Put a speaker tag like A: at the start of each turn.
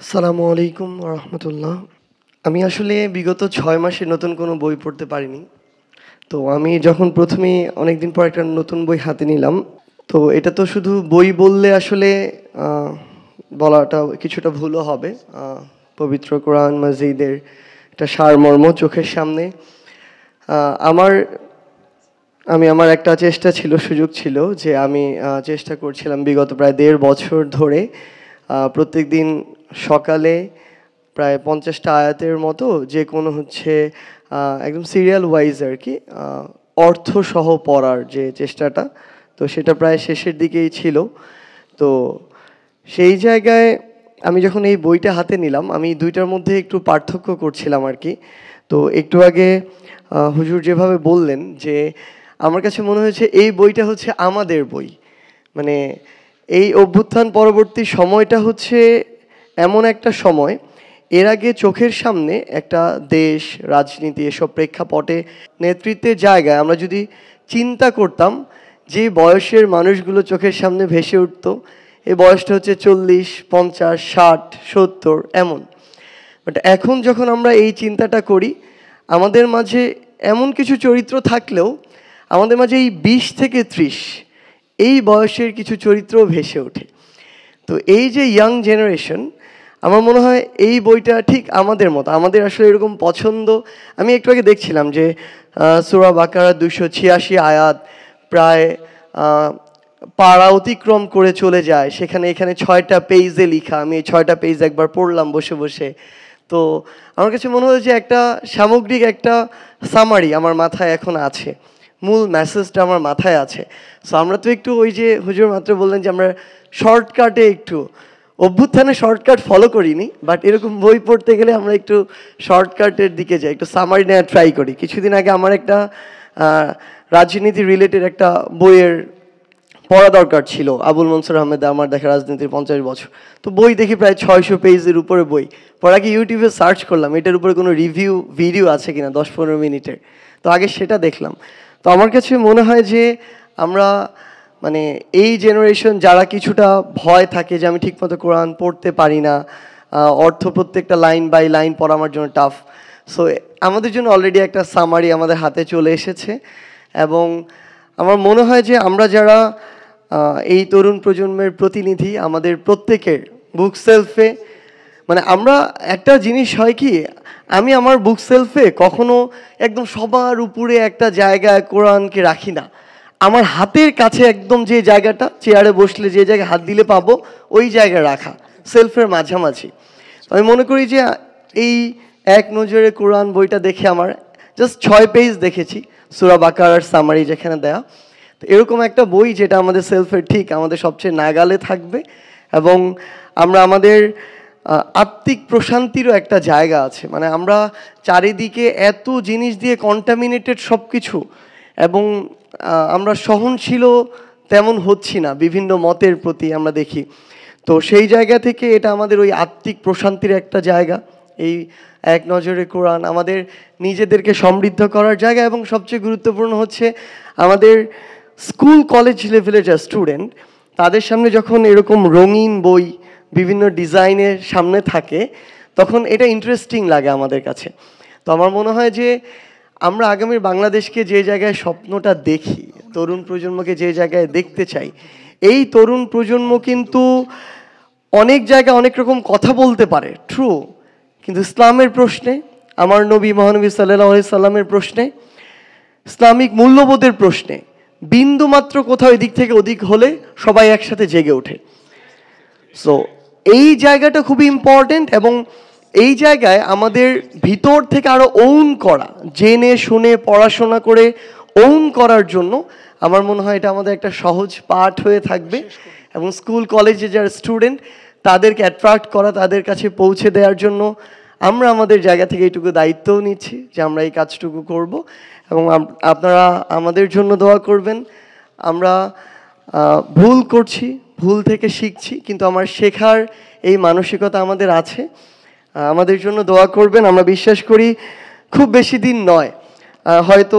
A: আসসালামু আলাইকুম রহমতুল্লাহ। আমি আসলে বিগত 6 মাসে নতুন কোনো বই পড়তে পারিনি। তো আমি যখন প্রথমেই অনেকদিন পর একটা নতুন বই হাতে নিলাম, তো এটা তো শুধু বই বললে আসলে বলাটা কিছুটা ভুলও হবে। পবিত্র কোরআন মাজিদের একটা সারমর্ম চোখের সামনে। আমার আমার একটা চেষ্টা ছিল, সুযোগ ছিল যে আমি চেষ্টা করছিলাম বিগত প্রায় 1.5 বছর ধরে প্রত্যেকদিন সকালে প্রায় 50টা আয়াতের মতো যে কোনো একদম সিরিয়াল ওয়াইজ আর কি অর্থসহ পড়ার যে চেষ্টাটা, তো সেটা প্রায় শেষের দিকেই ছিল। তো সেই জায়গায় আমি যখন এই বইটা হাতে নিলাম, আমি দুইটার মধ্যে একটু পার্থক্য করছিলাম আর কি। তো একটু আগে হুজুর যেভাবে বললেন যে আমার কাছে মনে হয়েছে এই বইটা হচ্ছে আমাদের বই। মানে এই অভ্যুত্থান পরবর্তী সময়টা হচ্ছে এমন একটা সময়, এর আগে চোখের সামনে একটা দেশ, রাজনীতি, এসব প্রেক্ষাপটে নেতৃত্বের জায়গায় আমরা যদি চিন্তা করতাম, যে বয়সের মানুষগুলো চোখের সামনে ভেসে উঠতো, এই বয়সটা হচ্ছে 40, 50, 60, 70 এমন। বাট এখন যখন আমরা এই চিন্তাটা করি, আমাদের মাঝে এমন কিছু চরিত্র থাকলেও আমাদের মাঝে এই 20 থেকে 30 এই বয়সের কিছু চরিত্র ভেসে ওঠে। তো এই যে ইয়াং জেনারেশন, আমার মনে হয় এই বইটা ঠিক আমাদের মতো, আমাদের আসলে এরকম পছন্দ। আমি একটু আগে দেখছিলাম যে সূরা বাকারা 286 আয়াত প্রায় পাড়া অতিক্রম করে চলে যায়, এখানে 6টা পেজে লেখা। আমি এই 6টা পেজ একবার পড়লাম বসে বসে। তো আমার কাছে মনে হয় যে একটা সামগ্রিক একটা সামারি আমার মাথায় এখন আছে, মূল মেসেজটা আমার মাথায় আছে। সো আমরা তো একটু ওই যে হুজুর মাত্র বললেন যে আমরা শর্টকাটে একটু অভ্যুত্থানে শর্টকাট ফলো করিনি, বাট এরকম বই পড়তে গেলে আমরা একটু শর্টকাটের দিকে যাই, একটু সামারি নেওয়ার ট্রাই করি। কিছুদিন আগে আমার একটা রাজনীতি রিলেটেড একটা বইয়ের পড়া দরকার ছিল, আবুল মনসুর আহমেদ আমার দেখা রাজনীতির 50 বছর। তো বই দেখি প্রায় 600 পেজের উপরে বই। পরে আগে ইউটিউবে সার্চ করলাম এটার উপরে কোনো রিভিউ ভিডিও আছে কিনা 10-15 মিনিটের। তো আগে সেটা দেখলাম। তো আমার কাছে মনে হয় যে আমরা মানে এই জেনারেশন যারা কিছুটা ভয় থাকে যে আমি ঠিকমতো কোরআন পড়তে পারি না, অর্থ প্রত্যেকটা লাইন বাই লাইন পড়া আমার জন্য টাফ। সো আমাদের জন্য অলরেডি একটা সামারি আমাদের হাতে চলে এসেছে। এবং আমার মনে হয় যে আমরা যারা এই তরুণ প্রজন্মের প্রতিনিধি, আমাদের প্রত্যেকের বুক সেলফে, মানে আমরা একটা জিনিস হয় কি, আমি আমার বুক সেলফে কখনো একদম সবার উপরে একটা জায়গায় কোরআনকে রাখি না। আমার হাতের কাছে একদম যে জায়গাটা, চেয়ারে বসলে যে জায়গায় হাত দিলে পাবো ওই জায়গায় রাখা, সেলফের মাঝামাঝি। আমি মনে করি যে এই এক নজরে কোরআন বইটা দেখে আমার জাস্ট 6 পেজ দেখেছি, সূরা বাকারার সামারি যেখানে দেয়া। তো এরকম একটা বই যেটা আমাদের সেলফের ঠিক আমাদের সবচেয়ে নাগালে থাকবে, এবং আমরা আমাদের আত্মিক প্রশান্তিরও একটা জায়গা আছে। মানে আমরা চারিদিকে এত জিনিস দিয়ে কন্টামিনেটেড সব কিছু, এবং আমরা সহনশীলও তেমন হচ্ছি না বিভিন্ন মতের প্রতি আমরা দেখি। তো সেই জায়গা থেকে এটা আমাদের ওই আত্মিক প্রশান্তির একটা জায়গা। এই এক নজরে কোরআন আমাদের নিজেদেরকে সমৃদ্ধ করার জায়গা, এবং সবচেয়ে গুরুত্বপূর্ণ হচ্ছে আমাদের স্কুল কলেজ লেভেলের যা স্টুডেন্ট, তাদের সামনে যখন এরকম রঙিন বই বিভিন্ন ডিজাইনের সামনে থাকে, তখন এটা ইন্টারেস্টিং লাগে আমাদের কাছে। তো আমার মনে হয় যে আমরা আগামীর বাংলাদেশকে যে জায়গায় স্বপ্নটা দেখি, তরুণ প্রজন্মকে যে জায়গায় দেখতে চাই, এই তরুণ প্রজন্ম কিন্তু অনেক জায়গায় অনেক রকম কথা বলতে পারে, ট্রু, কিন্তু ইসলামের প্রশ্নে, আমার নবী মহানবী সাল্লাল্লাহু আলাইহি সাল্লামের প্রশ্নে, ইসলামিক মূল্যবোধের প্রশ্নে বিন্দু মাত্র কোথাও এদিক থেকে ওদিক হলে সবাই একসাথে জেগে ওঠে। সো এই জায়গাটা খুবই ইম্পর্টেন্ট, এবং এই জায়গায় আমাদের ভিতর থেকে আরো ওন করা, জেনে শুনে পড়াশোনা করে ওন করার জন্য আমার মনে হয় এটা আমাদের একটা সহজ পাঠ হয়ে থাকবে। এবং স্কুল কলেজে যারা স্টুডেন্ট, তাদেরকে অ্যাট্রাক্ট করা, তাদের কাছে পৌঁছে দেওয়ার জন্য আমরা আমাদের জায়গা থেকে এইটুকু দায়িত্বও নিচ্ছি যে আমরা এই কাজটুকু করব। এবং আপনারা আমাদের জন্য দোয়া করবেন। আমরা ভুল করছি, ভুল থেকে শিখছি, কিন্তু আমার শেখার এই মানসিকতা আমাদের আছে। আমাদের জন্য দোয়া করবেন। আমরা বিশ্বাস করি খুব বেশি দিন নয়, হয়তো